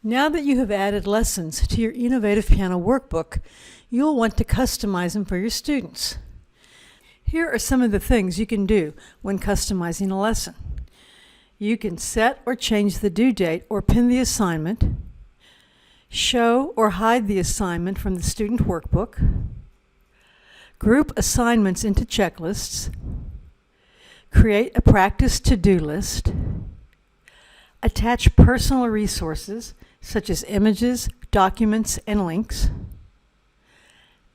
Now that you have added lessons to your eNovativePiano Workbook, you'll want to customize them for your students. Here are some of the things you can do when customizing a lesson. You can set or change the due date or pin the assignment, show or hide the assignment from the student workbook, group assignments into checklists, create a practice to-do list, attach personal resources such as images, documents, and links,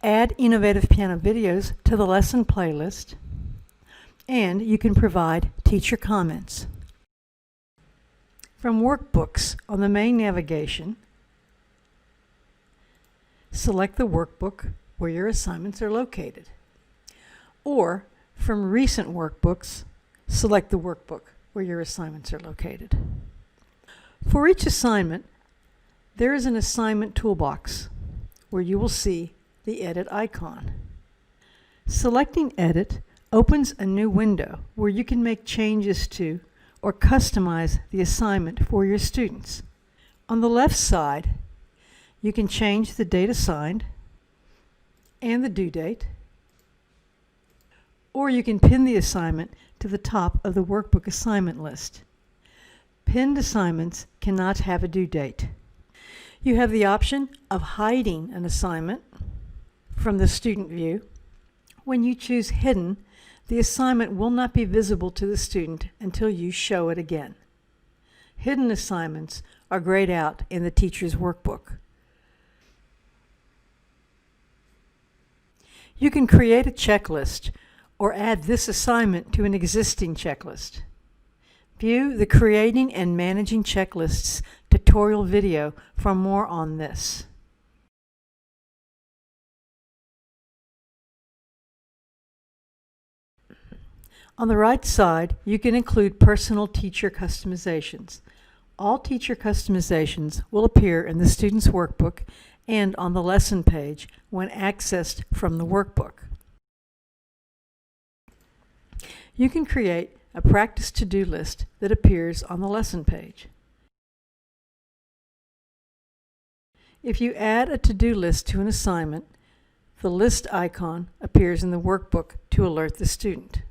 add eNovativePiano videos to the lesson playlist, and you can provide teacher comments. From Workbooks on the main navigation, select the workbook where your assignments are located. Or from Recent Workbooks, select the workbook where your assignments are located. For each assignment, there is an assignment toolbox where you will see the Edit icon. Selecting Edit opens a new window where you can make changes to or customize the assignment for your students. On the left side, you can change the date assigned and the due date, or you can pin the assignment to the top of the workbook assignment list. Pinned assignments cannot have a due date. You have the option of hiding an assignment from the student view. When you choose Hidden, the assignment will not be visible to the student until you show it again. Hidden assignments are grayed out in the teacher's workbook. You can create a checklist or add this assignment to an existing checklist. View the Creating and Managing Checklists tutorial video for more on this. On the right side, you can include personal teacher customizations. All teacher customizations will appear in the student's workbook and on the lesson page when accessed from the workbook. You can create a practice to-do list that appears on the lesson page. If you add a to-do list to an assignment, the list icon appears in the workbook to alert the student.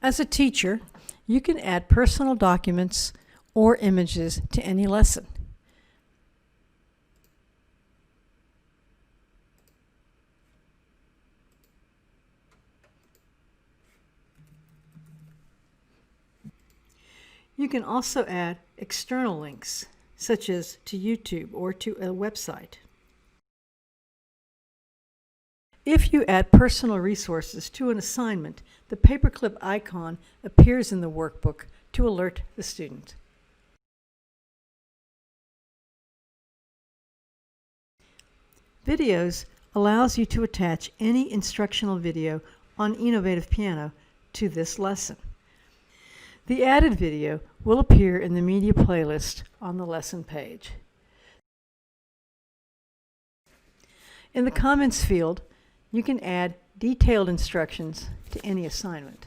As a teacher, you can add personal documents or images to any lesson. You can also add external links, such as to YouTube or to a website. If you add personal resources to an assignment, the paperclip icon appears in the workbook to alert the student. Videos allows you to attach any instructional video on eNovativePiano to this lesson. The added video will appear in the media playlist on the lesson page. In the comments field, you can add detailed instructions to any assignment.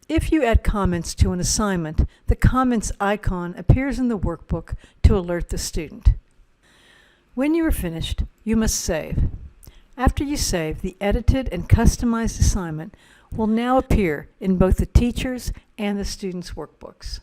If you add comments to an assignment, the comments icon appears in the workbook to alert the student. When you are finished, you must save. After you save, the edited and customized assignment will now appear in both the teacher's and the student's workbooks.